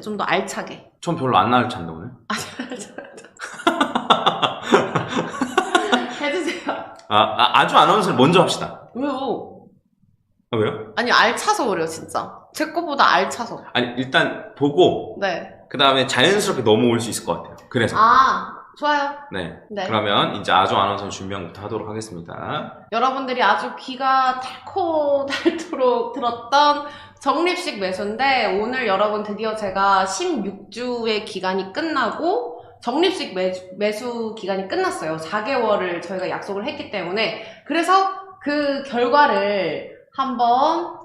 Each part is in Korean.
좀 더 알차게. 전 별로 안 알찬데 오늘. 해주세요. 아주 아나운서를 먼저 합시다. 왜요? 왜요? 아니 알차서 그래요 진짜. 제 거보다 알차서. 아니 일단 보고 네. 그 다음에 자연스럽게 넘어올 수 있을 것 같아요. 그래서 좋아요. 네. 네. 그러면 이제 아주 아나운서 준비부터 하도록 하겠습니다. 여러분들이 아주 귀가 닳도록 들었던 적립식 매수인데 오늘 여러분 드디어 제가 16주의 기간이 끝나고 적립식 매수 기간이 끝났어요. 4개월을 저희가 약속을 했기 때문에 그래서 그 결과를 한번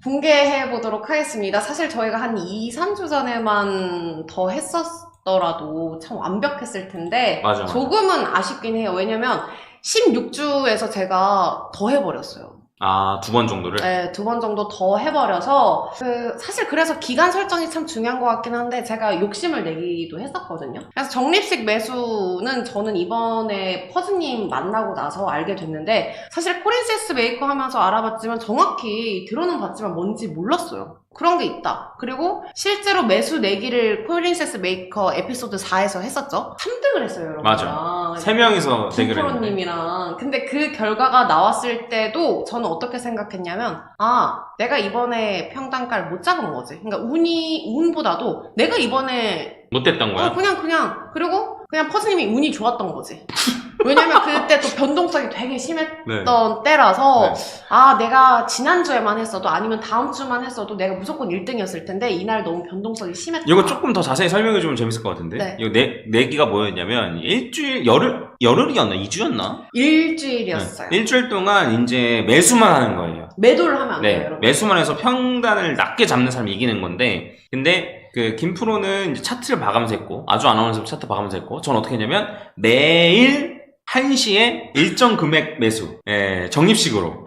공개해 보도록 하겠습니다. 사실 저희가 한 2-3주 전에만 더 했었더라도 참 완벽했을 텐데 맞아. 조금은 아쉽긴 해요. 왜냐면 16주에서 제가 더 해버렸어요. 2번 정도를? 네, 2번 정도 더 해버려서 사실 그래서 기간 설정이 참 중요한 것 같긴 한데 제가 욕심을 내기도 했었거든요. 그래서 적립식 매수는 저는 이번에 퍼즈님 만나고 나서 알게 됐는데 사실 프린세스 메이커 하면서 알아봤지만 정확히 들어는 봤지만 뭔지 몰랐어요. 그런 게 있다. 그리고 실제로 매수 내기를 프린세스 메이커 에피소드 4에서 했었죠. 3등을 했어요, 여러분. 맞아. 3명이서 대결을 했는데. 김프로님이랑. 근데 그 결과가 나왔을 때도 저는 어떻게 생각했냐면 내가 이번에 평단가를 못 잡은 거지. 그러니까 운보다도 내가 이번에 못됐던 거야? 그리고 그냥 퍼즈님이 운이 좋았던 거지. 왜냐면 그때 또 변동성이 되게 심했던 때라서 내가 지난주에만 했어도 아니면 다음 주만 했어도 내가 무조건 1등이었을 텐데 이날 너무 변동성이 심했다. 이거 조금 더 자세히 설명해주면 재밌을 것 같은데. 네. 이거 내기가 뭐였냐면 일주일 열흘이었나 2주였나? 일주일이었어요. 네. 일주일 동안 이제 매수만 하는 거예요. 매도를 하면 안 돼요, 네. 여러분. 매수만 해서 평단을 낮게 잡는 사람이 이기는 건데 근데 그 김프로는 이제 차트를 봐가면서 했고 아주 아나운서 차트 봐가면서 했고 전 어떻게 했냐면 매일 1시에 일정 금액 매수. 적립식으로.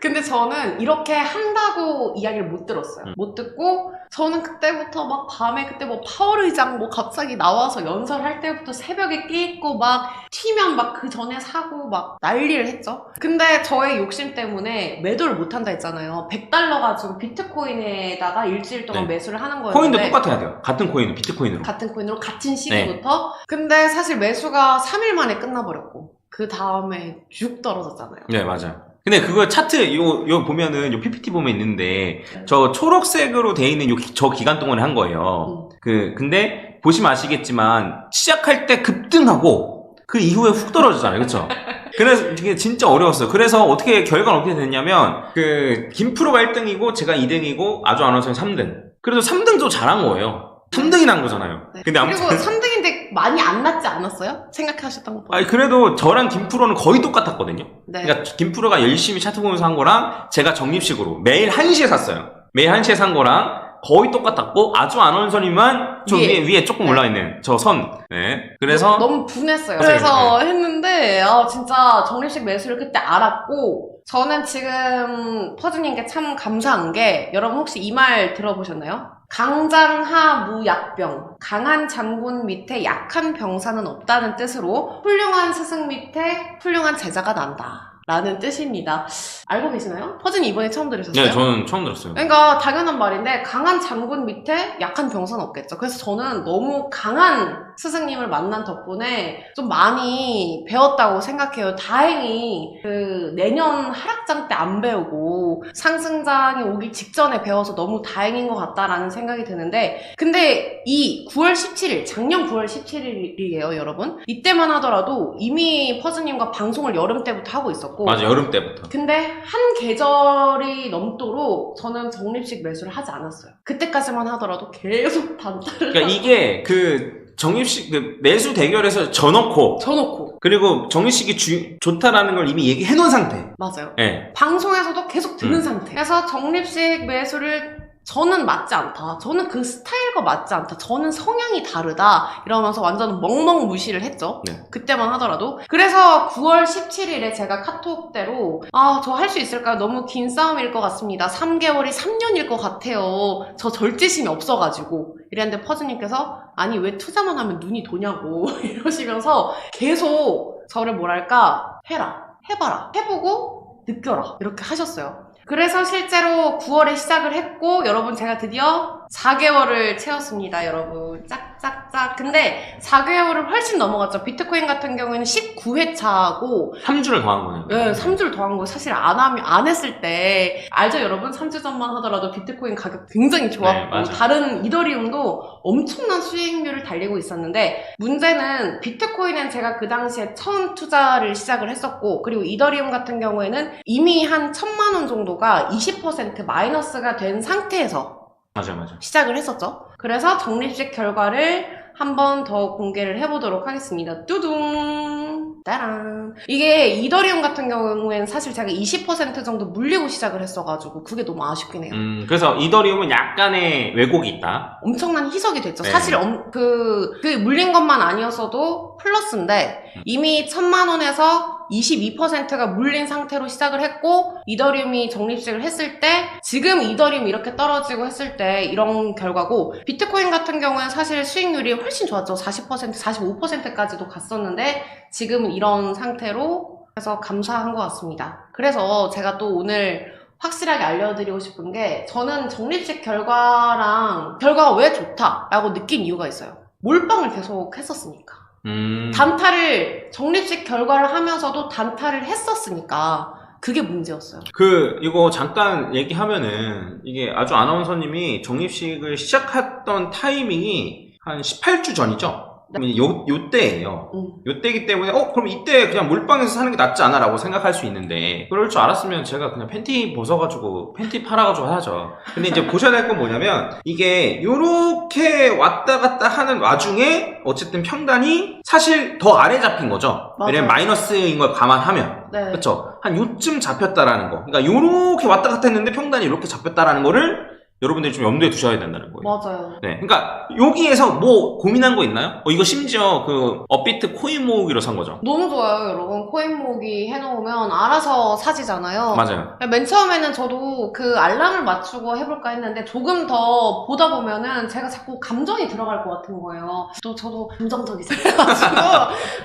근데 저는 이렇게 한다고 이야기를 못 들었어요. 못 듣고 저는 그때부터 막 밤에 그때 뭐 파월의장 뭐 갑자기 나와서 연설할 때부터 새벽에 깨있고 막 튀면 막 그 전에 사고 막 난리를 했죠. 근데 저의 욕심 때문에 매도를 못 한다 했잖아요. 100달러 가지고 비트코인에다가 일주일 동안 매수를 하는 거였는데 코인도 똑같아야 돼요. 같은 코인으로 비트코인으로. 같은 코인으로 같은 시기부터. 근데 사실 매수가 3일 만에 끝나버렸고 그 다음에 쭉 떨어졌잖아요. 네, 맞아요. 근데 그거 차트 요 보면은 요 PPT 보면 있는데 저 초록색으로 돼 있는 저 기간 동안에 한 거예요. 근데 보시면 아시겠지만 시작할 때 급등하고 그 이후에 훅 떨어지잖아요. 그렇죠? 그래서 이게 진짜 어려웠어요. 그래서 결과는 어떻게 됐냐면 김프로가 1등이고 제가 2등이고 아주 아나운서는 3등. 그래도 3등도 잘한 거예요. 3등이 난 거잖아요. 네. 근데 그리고 3등인데 많이 안 났지 않았어요? 생각하셨던 것보다. 아니 그래도 저랑 김프로는 거의 똑같았거든요. 네. 그러니까 김프로가 열심히 차트 보면서 한 거랑 제가 적립식으로 매일 1시에 샀어요. 매일 1시에 산 거랑 거의 똑같았고 아주 아나운서님만 저 위에 조금 올라와 있는 저 선. 네. 그래서 너무 분했어요. 그래서 했는데 진짜 적립식 매수를 그때 알았고 저는 지금 퍼즈님께 참 감사한 게 여러분 혹시 이 말 들어보셨나요? 강장하 무약병, 강한 장군 밑에 약한 병사는 없다는 뜻으로 훌륭한 스승 밑에 훌륭한 제자가 난다 라는 뜻입니다. 알고 계시나요? 퍼즈님 이번에 처음 들으셨어요? 네, 저는 처음 들었어요. 그러니까 당연한 말인데 강한 장군 밑에 약한 병사는 없겠죠. 그래서 저는 너무 강한 스승님을 만난 덕분에 좀 많이 배웠다고 생각해요. 다행히 내년 하락장 때 안 배우고 상승장이 오기 직전에 배워서 너무 다행인 것 같다라는 생각이 드는데 근데 이 9월 17일 작년 9월 17일이에요 여러분. 이때만 하더라도 이미 퍼즈님과 방송을 여름 때부터 하고 있었고 맞아, 여름 때부터. 근데 한 계절이 넘도록 저는 적립식 매수를 하지 않았어요. 그때까지만 하더라도 계속 단타를 그러니까 이게 적립식 매수 대결에서 져놓고 그리고 적립식이 좋다라는 걸 이미 얘기해 놓은 상태. 맞아요. 네. 방송에서도 계속 듣는 상태. 그래서 적립식 매수를 저는 맞지 않다. 저는 그 스타일과 맞지 않다. 저는 성향이 다르다. 이러면서 완전 멍멍 무시를 했죠. 네. 그때만 하더라도. 그래서 9월 17일에 제가 카톡대로 저 할 수 있을까요? 너무 긴 싸움일 것 같습니다. 3개월이 3년일 것 같아요. 저 절제심이 없어가지고. 이랬는데 퍼즈님께서 아니 왜 투자만 하면 눈이 도냐고 이러시면서 계속 저를 해봐라. 해보고 느껴라. 이렇게 하셨어요. 그래서 실제로 9월에 시작을 했고 여러분 제가 드디어 4개월을 채웠습니다 여러분. 짝짝짝. 근데 4개월을 훨씬 넘어갔죠. 비트코인 같은 경우에는 19회차고 3주를 더한 거네요. 네, 3주를 더한 거 사실 안 했을 때 알죠 여러분? 3주 전만 하더라도 비트코인 가격 굉장히 좋았고 네, 맞아요. 다른 이더리움도 엄청난 수익률을 달리고 있었는데 문제는 비트코인은 제가 그 당시에 처음 투자를 시작을 했었고 그리고 이더리움 같은 경우에는 이미 한 1,000만 원 정도가 20% 마이너스가 된 상태에서 맞아요. 시작을 했었죠. 그래서 적립식 결과를 한 번 더 공개를 해보도록 하겠습니다. 뚜둥! 따란! 이게 이더리움 같은 경우에는 사실 제가 20% 정도 물리고 시작을 했어가지고 그게 너무 아쉽긴 해요. 그래서 이더리움은 약간의 왜곡이 있다. 엄청난 희석이 됐죠. 네. 사실 그 물린 것만 아니었어도 플러스인데 이미 1,000만 원에서 22%가 물린 상태로 시작을 했고 이더리움이 적립식을 했을 때 지금 이더리움 이렇게 떨어지고 했을 때 이런 결과고 비트코인 같은 경우는 사실 수익률이 훨씬 좋았죠. 40%, 45%까지도 갔었는데 지금은 이런 상태로 해서 감사한 것 같습니다. 그래서 제가 또 오늘 확실하게 알려드리고 싶은 게 저는 적립식 결과가 왜 좋다라고 느낀 이유가 있어요. 몰빵을 계속 했었으니까. 단타를 적립식 결과를 하면서도 단타를 했었으니까 그게 문제였어요. 이거 잠깐 얘기하면은 이게 아주 아나운서님이 적립식을 시작했던 타이밍이 한 18주 전이죠? 네. 요때예요. 요때이기 때문에 그럼 이때 그냥 몰빵해서 사는 게 낫지 않아? 라고 생각할 수 있는데 그럴 줄 알았으면 제가 그냥 팬티 벗어가지고 팬티 팔아가지고 하죠. 근데 이제 보셔야 될 건 뭐냐면 이게 요렇게 왔다 갔다 하는 와중에 어쨌든 평단이 사실 더 아래 잡힌 거죠. 맞아요. 왜냐면 마이너스인 걸 감안하면 네. 그쵸? 한 요쯤 잡혔다라는 거. 그러니까 요렇게 왔다 갔다 했는데 평단이 이렇게 잡혔다라는 거를 여러분들이 좀 염두에 두셔야 된다는 거예요. 맞아요. 네. 그러니까 여기에서 뭐 고민한 거 있나요? 이거 심지어 그 업비트 코인 모으기로 산 거죠. 너무 좋아요, 여러분. 코인 모으기 해놓으면 알아서 사지잖아요. 맞아요. 맨 처음에는 저도 그 알람을 맞추고 해볼까 했는데 조금 더 보다 보면은 제가 자꾸 감정이 들어갈 것 같은 거예요. 또 저도 감정적이잖아가지고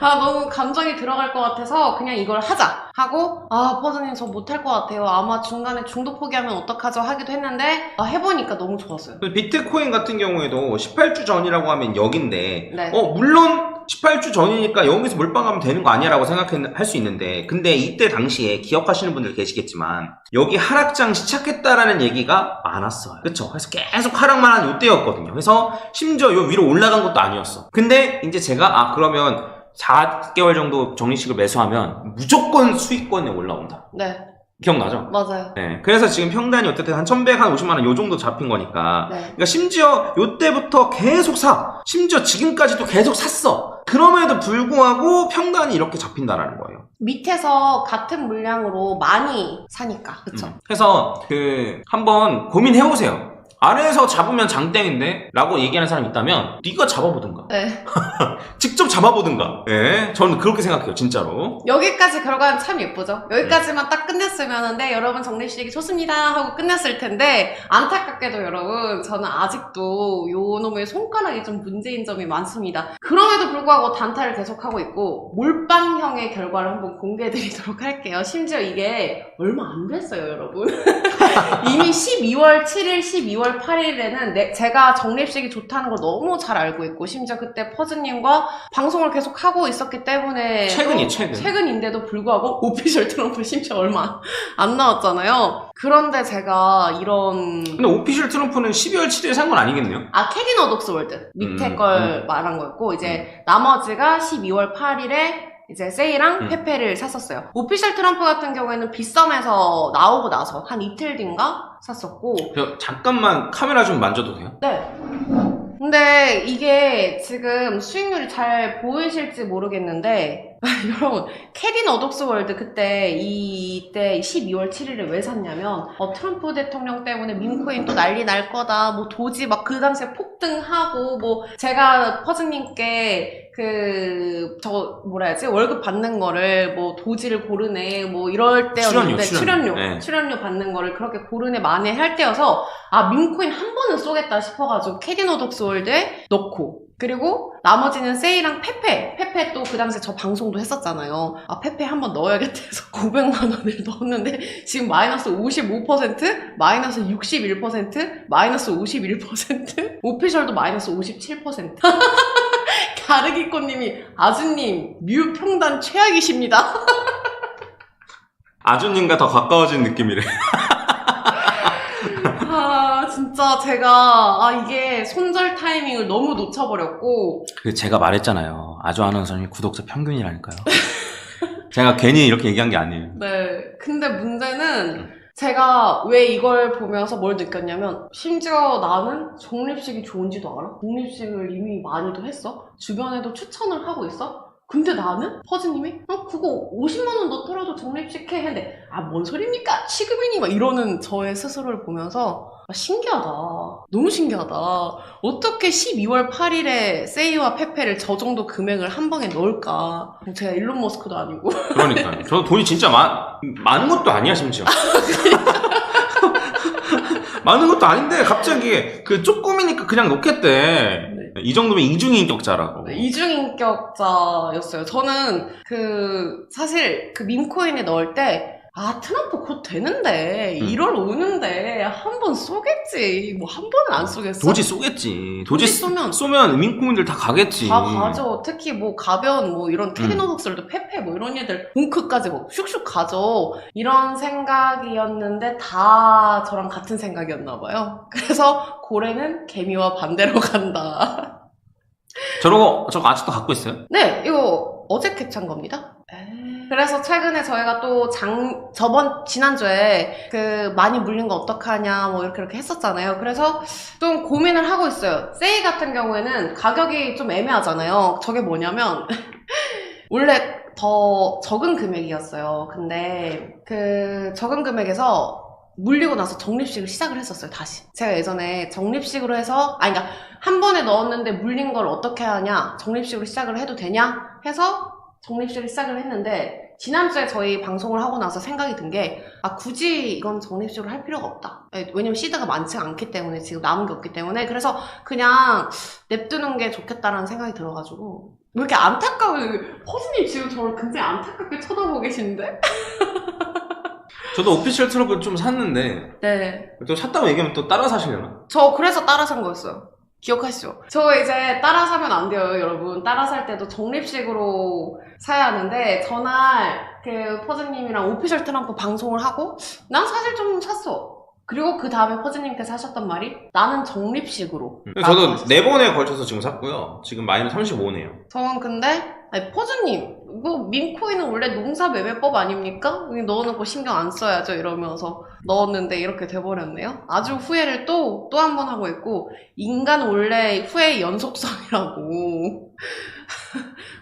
너무 감정이 들어갈 것 같아서 그냥 이걸 하자 하고 퍼즈님 저 못할 것 같아요. 아마 중간에 중도 포기하면 어떡하죠 하기도 했는데 해보니까 너무 좋았어요. 비트코인 같은 경우에도 18주 전이라고 하면 여긴데 네. 물론 18주 전이니까 여기서 몰빵하면 되는 거 아니야 라고 생각할 수 있는데 근데 이때 당시에 기억하시는 분들 계시겠지만 여기 하락장 시작했다라는 얘기가 많았어요. 그쵸? 그래서 계속 하락만 한 요때였거든요. 그래서 심지어 요 위로 올라간 것도 아니었어. 근데 이제 제가 그러면 4개월 정도 적립식을 매수하면 무조건 수익권에 올라온다. 네. 기억나죠? 맞아요. 네. 그래서 지금 평단이 어쨌든 한 1150만원 요 정도 잡힌 거니까. 네. 그러니까 심지어 요때부터 계속 심지어 지금까지도 계속 샀어. 그럼에도 불구하고 평단이 이렇게 잡힌다라는 거예요. 밑에서 같은 물량으로 많이 사니까. 그쵸? 그래서 한번 고민해보세요. 아래에서 잡으면 장땡인데? 라고 얘기하는 사람이 있다면 네가 잡아보든가. 네. 직접 잡아보든가. 예, 저는 그렇게 생각해요. 진짜로. 여기까지 결과는 참 예쁘죠? 여기까지만 딱 끝냈으면 네 여러분 적립식이 좋습니다 하고 끝냈을 텐데 안타깝게도 여러분 저는 아직도 요 놈의 손가락이 좀 문제인 점이 많습니다. 그럼에도 불구하고 단타를 계속하고 있고 몰빵형의 결과를 한번 공개해드리도록 할게요. 심지어 이게 얼마 안 됐어요 여러분. 이미 12월 7일, 12월 8일에는 제가 적립식이 좋다는 걸 너무 잘 알고 있고 심지어 그때 퍼즈님과 방송을 계속 하고 있었기 때문에 최근인데도 불구하고 오피셜 트럼프 심지어 얼마 안 나왔잖아요. 그런데 제가 근데 오피셜 트럼프는 12월 7일에 산 건 아니겠네요? 캐디너 독스 월드 밑에 걸 말한 거였고 이제 나머지가 12월 8일에 이제 세이랑 페페를 샀었어요. 오피셜 트럼프 같은 경우에는 빗썸에서 나오고 나서 한 이틀 뒤인가 샀었고. 잠깐만 카메라 좀 만져도 돼요? 네. 근데 이게 지금 수익률이 잘 보이실지 모르겠는데 여러분 케빈 어독스 월드 이때 12월 7일에 왜 샀냐면 트럼프 대통령 때문에 밈코인 또 난리 날 거다 뭐 도지 막 그 당시에 폭등하고 뭐 제가 퍼즈님께 월급 받는 거를 뭐 도지를 고르네 뭐 이럴 때였는데 출연료 받는 거를 그렇게 고르네 만에 할 때여서 밈코인 한 번은 쏘겠다 싶어가지고 캐디노 독스 월드에 넣고 그리고 나머지는 세이랑 페페 또 그 당시에 저 방송도 했었잖아요. 아, 페페 한번 넣어야겠다 해서 900만 원을 넣었는데 지금 마이너스 55%, 마이너스 61%, 마이너스 51%, 오피셜도 마이너스 57%. 가르기꽃님이 아주님 뮤 평단 최악이십니다. 아주님과 더 가까워진 느낌이래. 아, 진짜 제가 이게 손절 타이밍을 너무 놓쳐버렸고. 제가 말했잖아요. 아주 아나운서님 구독자 평균이라니까요. 제가 괜히 이렇게 얘기한 게 아니에요. 네. 근데 문제는 제가 왜 이걸 보면서 뭘 느꼈냐면, 심지어 나는 적립식이 좋은지도 알아? 적립식을 이미 많이도 했어? 주변에도 추천을 하고 있어? 근데 나는 퍼즈님이 그거 50만원 넣더라도 적립식 해 했는데 뭔 소리입니까? 취급이니? 막 이러는 저의 스스로를 보면서 신기하다. 너무 신기하다. 어떻게 12월 8일에 세이와 페페를 저 정도 금액을 한 방에 넣을까? 제가 일론 머스크도 아니고. 그러니까요. 저 돈이 진짜 많은 것도 아니야, 심지어. 많은 것도 아닌데 갑자기 그 조금이니까 그냥 넣겠대. 이 정도면 이중인격자라고. 네, 이중인격자였어요. 저는 사실 밈코인에 넣을 때 트럼프 곧 되는데 1월 오는데 한 번 쏘겠지. 뭐 한 번은 안 쏘겠어? 도지 쏘겠지. 도지 쏘면 민코인들 다 가겠지. 다 가죠. 특히 뭐 가벼운 뭐 이런 테리노독스들도 페페 뭐 이런 애들 웅크까지 뭐 슉슉 가죠. 이런 생각이었는데 다 저랑 같은 생각이었나 봐요. 그래서 고래는 개미와 반대로 간다. 저거 아직도 갖고 있어요? 네, 이거 어제 캡처한 겁니다. 그래서 최근에 저희가 또 지난주에 많이 물린 거 어떡하냐 뭐 이렇게 했었잖아요. 그래서 좀 고민을 하고 있어요. 세이 같은 경우에는 가격이 좀 애매하잖아요. 저게 뭐냐면 원래 더 적은 금액이었어요. 근데 적은 금액에서 물리고 나서 적립식을 시작을 했었어요, 다시. 제가 예전에 적립식으로 해서, 그러니까 한 번에 넣었는데 물린 걸 어떻게 하냐, 적립식으로 시작을 해도 되냐 해서 적립식을 시작을 했는데, 지난주에 저희 방송을 하고 나서 생각이 든 게, 굳이 이건 적립식으로 할 필요가 없다. 왜냐면 시드가 많지 않기 때문에, 지금 남은 게 없기 때문에, 그래서 그냥 냅두는 게 좋겠다라는 생각이 들어가지고, 왜 이렇게 퍼즈님 지금 저를 굉장히 안타깝게 쳐다보고 계시는데? 저도 오피셜 트럭을 좀 샀는데 네. 또 샀다고 얘기하면 또 따라 사시려나? 저 그래서 따라 산 거였어요. 기억하시죠? 저 이제 따라 사면 안 돼요, 여러분. 따라 살 때도 적립식으로 사야 하는데, 저날 퍼즈님이랑 오피셜 트럼프 방송을 하고 난 사실 좀 샀어. 그리고 그 다음에 퍼즈님께서 하셨던 말이 나는 적립식으로. 저도 4번에 걸쳐서 지금 샀고요. 지금 마이너스 35네요. 저는 근데 퍼즈님 이거 밈코인은 원래 농사매매법 아닙니까? 넣어놓고 신경 안 써야죠 이러면서 넣었는데 이렇게 돼버렸네요. 아주 후회를 또 한 번 하고 있고, 인간은 원래 후회의 연속성이라고.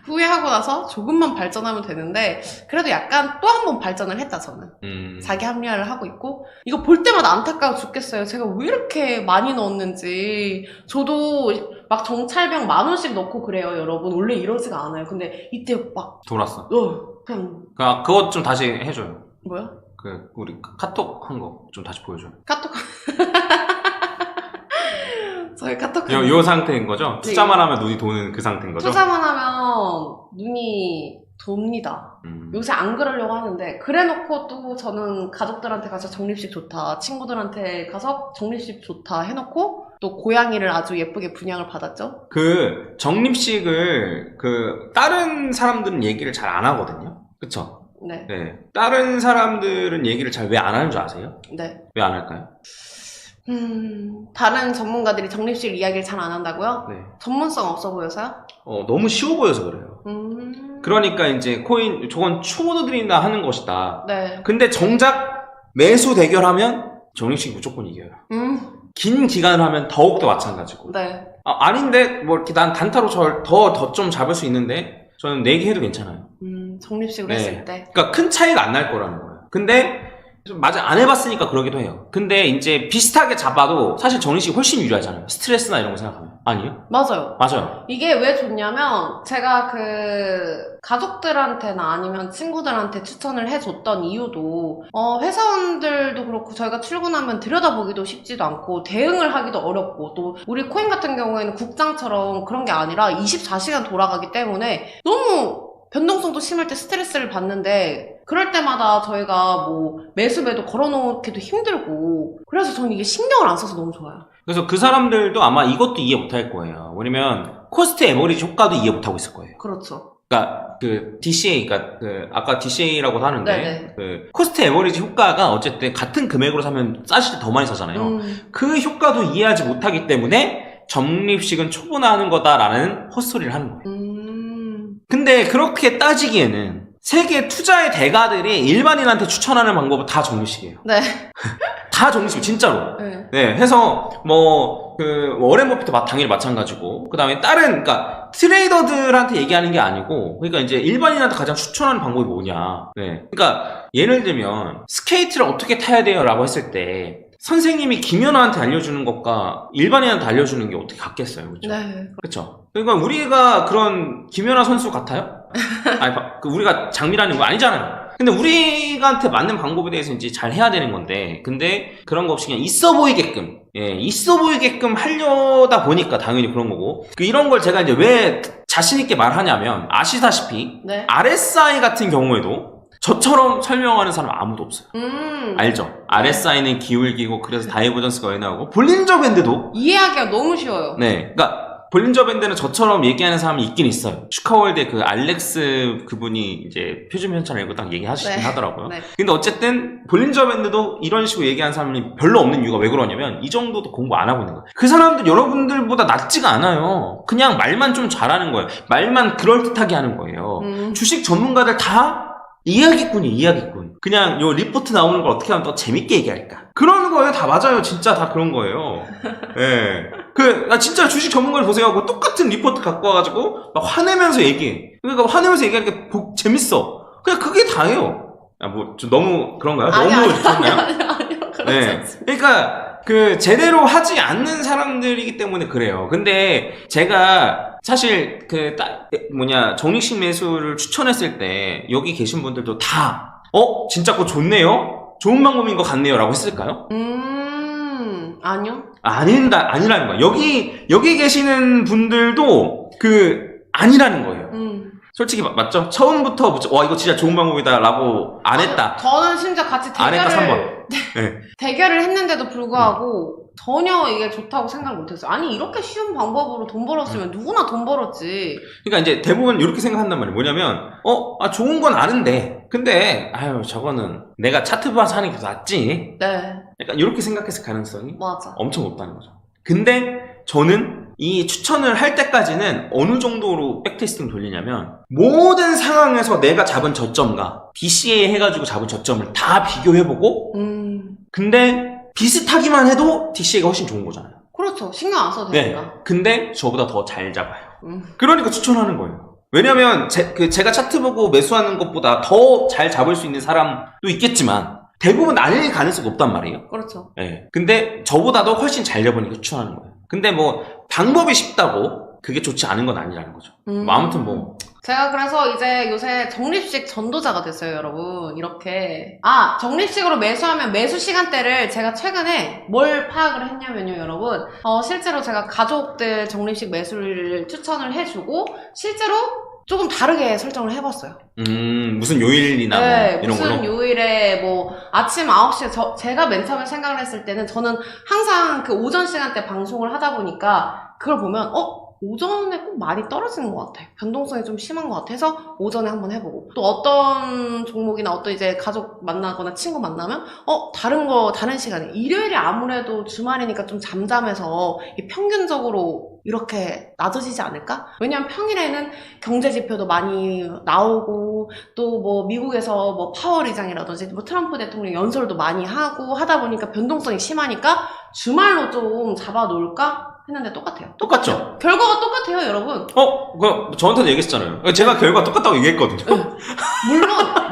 후회하고 나서 조금만 발전하면 되는데, 그래도 약간 또 한 번 발전을 했다 저는. 자기 합리화를 하고 있고, 이거 볼 때마다 안타까워 죽겠어요. 제가 왜 이렇게 많이 넣었는지. 저도 막 정찰병 10,000원씩 넣고 그래요, 여러분. 원래 이러지가 않아요. 근데 이때 막 돌았어. 그냥 그것 좀 다시 해줘요. 뭐야? 우리 카톡 한 거 좀 다시 보여줘요. 카톡 저희 카톡 요 상태인 거죠? 네. 투자만 하면 눈이 도는 그 상태인 거죠? 투자만 하면 눈이 돕니다. 요새 안 그러려고 하는데, 그래놓고 또 저는 가족들한테 가서 적립식 좋다, 친구들한테 가서 적립식 좋다 해놓고 또 고양이를 아주 예쁘게 분양을 받았죠. 적립식을 다른 사람들은 얘기를 잘 안 하거든요. 그쵸? 네. 다른 사람들은 얘기를 잘 왜 안 하는 줄 아세요? 네. 왜 안 할까요? 다른 전문가들이 적립식 이야기를 잘 안 한다고요? 네. 전문성 없어 보여서요? 너무 쉬워 보여서 그래요. 그러니까 이제 저건 초보들이나 하는 것이다. 네. 근데 정작 매수 대결하면 적립식 무조건 이겨요. 긴 기간을 하면 더욱더 마찬가지고. 네. 아닌데 뭐 이렇게 난 단타로 더 좀 잡을 수 있는데 저는 4개 해도 괜찮아요. 적립식으로 했을 때. 그러니까 큰 차이가 안 날 거라는 거예요. 근데 맞아, 안 해봤으니까 그러기도 해요. 근데 이제 비슷하게 잡아도 사실 정리식이 훨씬 유리하잖아요. 스트레스나 이런 거 생각하면. 아니에요? 맞아요. 맞아요. 이게 왜 좋냐면 제가 가족들한테나 아니면 친구들한테 추천을 해줬던 이유도 회사원들도 그렇고 저희가 출근하면 들여다보기도 쉽지도 않고 대응을 하기도 어렵고 또 우리 코인 같은 경우에는 국장처럼 그런 게 아니라 24시간 돌아가기 때문에 너무 변동성도 심할 때 스트레스를 받는데 그럴 때마다 저희가 뭐 매수매도 걸어놓기도 힘들고 그래서 저는 이게 신경을 안 써서 너무 좋아요. 그래서 그 사람들도 아마 이것도 이해 못할 거예요. 왜냐면 코스트 에버리지 효과도 이해 못하고 있을 거예요. 그렇죠. 그러니까 그 DCA, 그러니까 그 아까 DCA라고도 하는데 네네. 그 코스트 에버리지 효과가 어쨌든 같은 금액으로 사면 싸실 때 더 많이 사잖아요. 그 효과도 이해하지 못하기 때문에 적립식은 초분화하는 거다라는 헛소리를 하는 거예요. 근데 그렇게 따지기에는 세계 투자의 대가들이 일반인한테 추천하는 방법은 다 적립식이에요. 네. 다 적립식, 진짜로. 네. 네, 해서 워렌 버핏도 당연히 마찬가지고, 그 다음에 그러니까 트레이더들한테 얘기하는 게 아니고, 그러니까 이제 일반인한테 가장 추천하는 방법이 뭐냐. 네. 그러니까 예를 들면 스케이트를 어떻게 타야 돼요라고 했을 때 선생님이 김연아한테 알려주는 것과 일반인한테 알려주는 게 어떻게 같겠어요, 그렇죠? 네. 그렇죠. 그러니까 우리가 그런 김연아 선수 같아요? 아니, 우리가 장미라는 거 아니잖아요. 근데 우리한테 맞는 방법에 대해서 이제 잘 해야 되는 건데, 근데 그런 거 없이 그냥 있어 보이게끔, 있어 보이게끔 하려다 보니까 당연히 그런 거고, 이런 걸 제가 이제 왜 자신있게 말하냐면, 아시다시피, 네. RSI 같은 경우에도 저처럼 설명하는 사람 아무도 없어요. 알죠? RSI는 기울기고, 그래서 다이버전스가 왜 나오고, 볼린저 밴드도 이해하기가 너무 쉬워요. 네. 그러니까, 볼린저 밴드는 저처럼 얘기하는 사람이 있긴 있어요. 슈카월드의 그 알렉스 그분이 이제 표준 편차를 읽고 딱 얘기하시긴 네. 하더라고요. 네. 근데 어쨌든 볼린저 밴드도 이런 식으로 얘기하는 사람이 별로 없는 이유가 왜 그러냐면 이 정도도 공부 안 하고 있는 거예요. 그 사람들 여러분들보다 낫지가 않아요. 그냥 말만 좀 잘하는 거예요. 말만 그럴듯하게 하는 거예요. 주식 전문가들 다 이야기꾼. 그냥 요 리포트 나오는 걸 어떻게 하면 더 재밌게 얘기할까. 그런 거예요. 다 맞아요. 진짜 다 그런 거예요. 예. 진짜 주식 전문가를 보세요 하고 똑같은 리포트 갖고 와가지고 막 화내면서 얘기해. 그러니까 화내면서 얘기하니까 재밌어. 그냥 그게 다예요. 좀 너무 그런가요? 너무 좋나요? 아니요. 네. 그러니까 제대로 하지 않는 사람들이기 때문에 그래요. 근데 제가 사실 적립식 매수를 추천했을 때 여기 계신 분들도 다 진짜 그거 좋네요? 좋은 방법인 것 같네요 라고 했을까요? 아니요. 아니라는 거예요. 여기 계시는 분들도 아니라는 거예요. 솔직히 맞죠? 처음부터 이거 진짜 좋은 방법이다 라고 안 했다. 저는 심지어 같이 안 했다 3번. 네. 대결을 했는데도 불구하고 전혀 이게 좋다고 생각을 못했어요. 아니 이렇게 쉬운 방법으로 돈 벌었으면 누구나 돈 벌었지. 그러니까 이제 대부분 이렇게 생각한단 말이에요. 뭐냐면 좋은 건 아는데 근데 저거는 내가 차트 봐서 하는 게 더 낫지. 네. 약간 이렇게 생각했을 가능성이 맞아. 엄청 높다는 거죠. 근데 저는 이 추천을 할 때까지는 어느 정도로 백테스팅 돌리냐면 모든 상황에서 내가 잡은 저점과 DCA 해가지고 잡은 저점을 다 비교해보고 근데 비슷하기만 해도 DCA가 훨씬 좋은 거잖아요. 그렇죠. 신경 안 써도 되니까. 네. 근데 저보다 더 잘 잡아요. 그러니까 추천하는 거예요. 왜냐면 제가 차트 보고 매수하는 것보다 더 잘 잡을 수 있는 사람도 있겠지만 대부분 아닐 가능성이 없단 말이에요. 그렇죠. 네. 근데 저보다도 훨씬 잘 잡으니까 추천하는 거예요. 근데 방법이 쉽다고 그게 좋지 않은 건 아니라는 거죠. 아무튼 제가 그래서 이제 요새 적립식 전도자가 됐어요, 여러분. 이렇게. 적립식으로 매수하면 매수 시간대를 제가 최근에 뭘 파악을 했냐면요, 여러분. 실제로 제가 가족들 적립식 매수를 추천을 해주고, 실제로 조금 다르게 설정을 해봤어요. 무슨 요일이나 네, 이런 걸로? 무슨 요일에 아침 9시에 제가 맨 처음에 생각을 했을 때는 저는 항상 오전 시간대 방송을 하다 보니까 그걸 보면 오전에 꼭 많이 떨어지는 것 같아. 변동성이 좀 심한 것 같아서 오전에 한번 해보고 또 어떤 종목이나 어떤 이제 가족 만나거나 친구 만나면 다른 시간에 일요일이 아무래도 주말이니까 좀 잠잠해서 평균적으로 이렇게 낮아지지 않을까? 왜냐면 평일에는 경제 지표도 많이 나오고 또 미국에서 파월 의장이라든지 트럼프 대통령 연설도 많이 하고 하다 보니까 변동성이 심하니까 주말로 좀 잡아놓을까? 했는데 똑같아요. 똑같죠? 결과가 똑같아요, 여러분. 저한테도 얘기했잖아요. 제가 결과 똑같다고 얘기했거든요.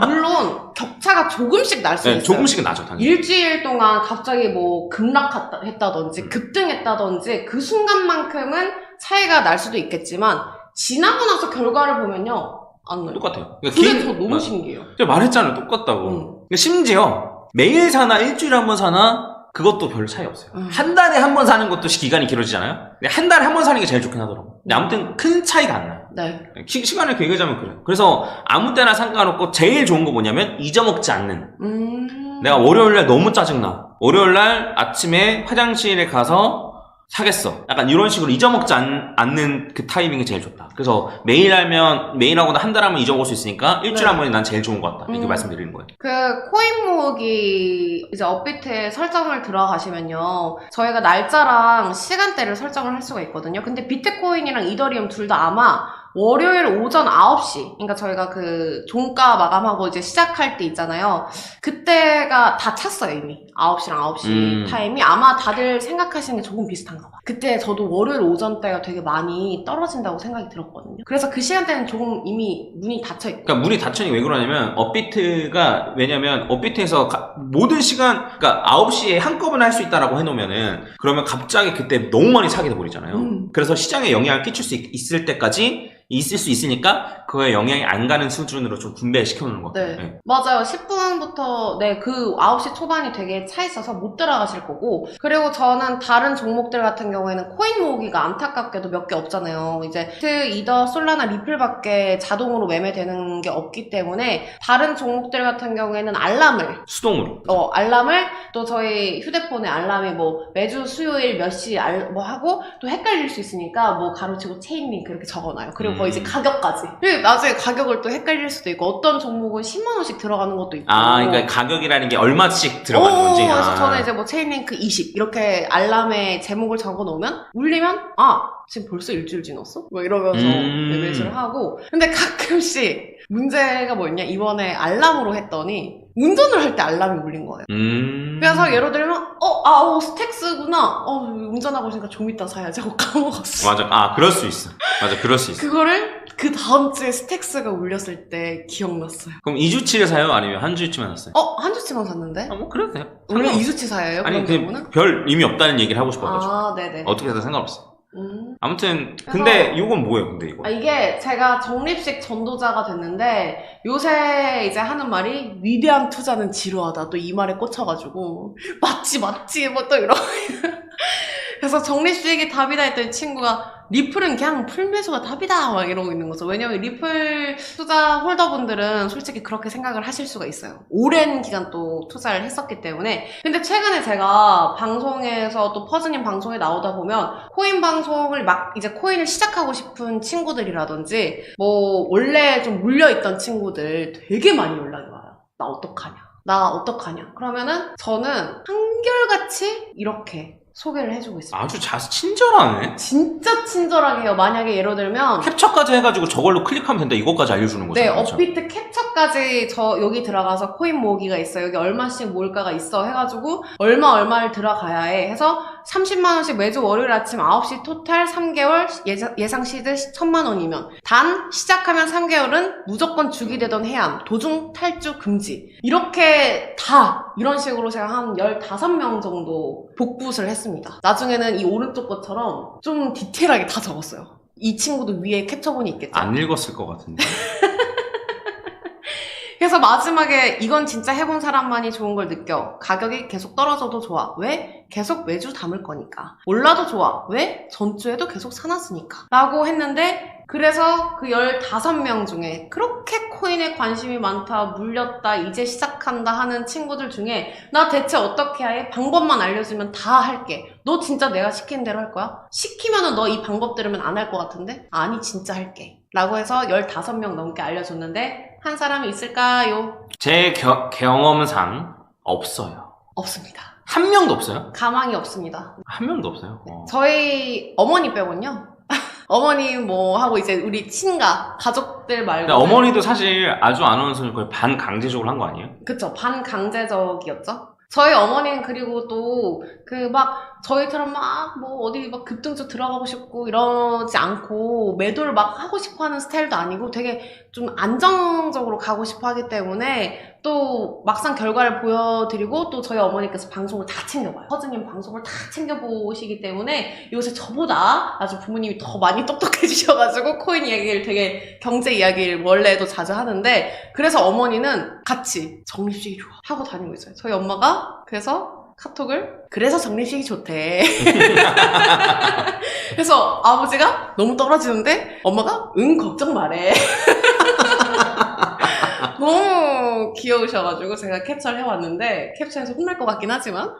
물론 격차가 차이가 조금씩 날 수 네, 있어요. 조금씩은 나죠, 당연히. 일주일 동안 갑자기 뭐 급락했다든지 급등했다든지 그 순간만큼은 차이가 날 수도 있겠지만 지나고 나서 결과를 보면요 안 나요. 똑같아요. 그게 더 너무 신기해요. 제가 말했잖아요, 똑같다고. 심지어 매일 사나 일주일에 한 번 사나 그것도 별 차이 없어요. 한 달에 한 번 사는 것도 기간이 길어지잖아요. 근데 한 달에 한 번 사는 게 제일 좋긴 하더라고. 근데 아무튼 큰 차이가 안 나요. 네. 시간을 길게 자면 그래요. 그래서 아무 때나 상관없고 제일 좋은 거 뭐냐면 잊어먹지 않는. 내가 월요일날 너무 짜증나. 월요일날 아침에 화장실에 가서 사겠어. 약간 이런 식으로 잊어먹지 않는 그 타이밍이 제일 좋다. 그래서 매일 하거나 한 달 하면 잊어먹을 수 있으니까 일주일에 한 번이 난 제일 좋은 것 같다. 이렇게 말씀드리는 거예요. 그 코인 모으기 이제 업비트에 설정을 들어가시면요. 저희가 날짜랑 시간대를 설정을 할 수가 있거든요. 근데 비트코인이랑 이더리움 둘 다 아마 월요일 오전 9시, 그러니까 저희가 그 종가 마감하고 이제 시작할 때 있잖아요. 그때가 다 찼어요, 이미. 9시랑 9시 타임이 아마 다들 생각하시는 게 조금 비슷한가 봐. 그때 저도 월요일 오전 때가 되게 많이 떨어진다고 생각이 들었거든요. 그래서 그 시간대는 조금 이미 문이 닫혀있고. 그러니까 문이 닫혀있는 게 왜 그러냐면 업비트가 왜냐면 업비트에서 모든 시간 그러니까 9시에 한꺼번에 할 수 있다라고 해놓으면은 그러면 갑자기 그때 너무 많이 사게 돼버리잖아요. 그래서 시장에 영향을 끼칠 수 있을 때까지 있을 수 있으니까 그거에 영향이 안 가는 수준으로 좀 분배시켜 놓는 거 같아요. 네. 네. 맞아요. 10분부터 그 9시 초반이 되게 차 있어서 못 들어가실 거고, 그리고 저는 다른 종목들 같은 경우에는 코인 모으기가 안타깝게도 몇 개 없잖아요. 이제 이더, 솔라나, 리플밖에 자동으로 매매되는 게 없기 때문에 다른 종목들 같은 경우에는 알람을 수동으로 알람을 또 저희 휴대폰에 알람이 뭐 매주 수요일 몇 시 뭐 하고 또 헷갈릴 수 있으니까 뭐 가로치고 체인링크 이렇게 적어놔요. 그리고 거의 이제 가격까지. 그리고 나중에 가격을 또 헷갈릴 수도 있고 어떤 종목은 10만원씩 들어가는 것도 있고. 그러니까 가격이라는 게 얼마씩 들어가는 건지. 그래서 저는 이제 뭐 체인링크 20 이렇게 알람에 제목을 적어 놓으면 울리면 지금 벌써 일주일 지났어? 뭐 이러면서 매매를 하고. 근데 가끔씩 문제가 뭐였냐, 이번에 알람으로 했더니 운전을 할 때 알람이 울린 거예요. 그래서 예를 들면 스택스구나. 운전하고 있으니까 좀 이따 사야지 하고 까먹었어. 맞아. 그럴 수 있어. 맞아, 그럴 수 있어. 그거를 그 다음 주에 스택스가 울렸을 때 기억났어요. 그럼 2주치를 사요? 아니면 한 주치만 샀어요? 한 주치만 샀는데? 뭐 그래도 돼요. 원래 2주치 사예요? 아니, 그런 경우는? 별 의미 없다는 얘기를 하고 싶어가지고. 네네. 어떻게 해도 상관없어. 아무튼 근데 이건 뭐예요, 근데 이거? 이게 제가 적립식 전도자가 됐는데 요새 이제 하는 말이 위대한 투자는 지루하다. 또 이 말에 꽂혀가지고 맞지 뭐 또 이러고 그래서 적립식이 답이다 했더니 친구가 리플은 그냥 풀매수가 답이다 막 이러고 있는 거죠. 왜냐면 리플 투자 홀더분들은 솔직히 그렇게 생각을 하실 수가 있어요. 오랜 기간 또 투자를 했었기 때문에. 근데 최근에 제가 방송에서 또 퍼즈님 방송에 나오다 보면 코인 방송을 막 이제 코인을 시작하고 싶은 친구들이라든지 뭐 원래 좀 물려있던 친구들 되게 많이 연락이 와요. 나 어떡하냐. 그러면은 저는 한결같이 이렇게 소개를 해주고 있습니다. 아주 친절하네. 진짜 친절하게 해요. 만약에 예를 들면 캡처까지 해가지고 저걸로 클릭하면 된다, 이것까지 알려주는 거죠. 네, 그렇죠? 업비트 캡처까지 여기 들어가서 코인 모으기가 있어. 여기 얼마씩 모을까가 있어 해가지고 얼마를 들어가야 해 해서 30만원씩 매주 월요일 아침 9시 토탈 3개월 예상 시드 1000만원이면 단 시작하면 3개월은 무조건 주기 되던 해함, 도중 탈주 금지. 이렇게 다 이런 식으로 제가 한 15명 정도 복붙을 했습니다. 나중에는 이 오른쪽 것처럼 좀 디테일하게 다 적었어요. 이 친구도 위에 캡처본이 있겠죠? 안 읽었을 것 같은데. 그래서 마지막에 이건 진짜 해본 사람만이 좋은 걸 느껴. 가격이 계속 떨어져도 좋아. 왜? 계속 매주 담을 거니까. 올라도 좋아. 왜? 전주에도 계속 사놨으니까. 라고 했는데 그래서 그 15명 중에 그렇게 코인에 관심이 많다, 물렸다, 이제 시작한다 하는 친구들 중에 나 대체 어떻게 해? 방법만 알려주면 다 할게. 너 진짜 내가 시키는 대로 할 거야? 시키면은 너 이 방법 들으면 안 할 것 같은데? 아니 진짜 할게. 라고 해서 15명 넘게 알려줬는데 한 사람이 있을까요? 제 경험상 없어요. 없습니다. 한 명도 없어요? 가망이 없습니다. 한 명도 없어요. 저희 어머니 빼곤요. 어머니 뭐 하고 이제 우리 친가 가족들 말고. 어머니도 사실 아주 아나운서는 거의 반강제적으로 한 거 아니에요? 그쵸, 반강제적이었죠. 저희 어머니는 그리고 또 저희처럼 어디 급등주 들어가고 싶고 이러지 않고 매도를 막 하고 싶어 하는 스타일도 아니고 되게 좀 안정적으로 가고 싶어 하기 때문에 또 막상 결과를 보여드리고 또 저희 어머니께서 방송을 다 챙겨봐요. 허즈님 방송을 다 챙겨보시기 때문에 요새 저보다 아주 부모님이 더 많이 똑똑해지셔가지고 코인 이야기를 되게 경제 이야기를 원래도 자주 하는데 그래서 어머니는 같이 적립식이 좋아 하고 다니고 있어요. 저희 엄마가 그래서 카톡을 그래서 적립식이 좋대. 그래서 아버지가 너무 떨어지는데 엄마가 응 걱정 말해. 너무 귀여우셔가지고 제가 캡처를 해왔는데 캡처해서 혼날 것 같긴 하지만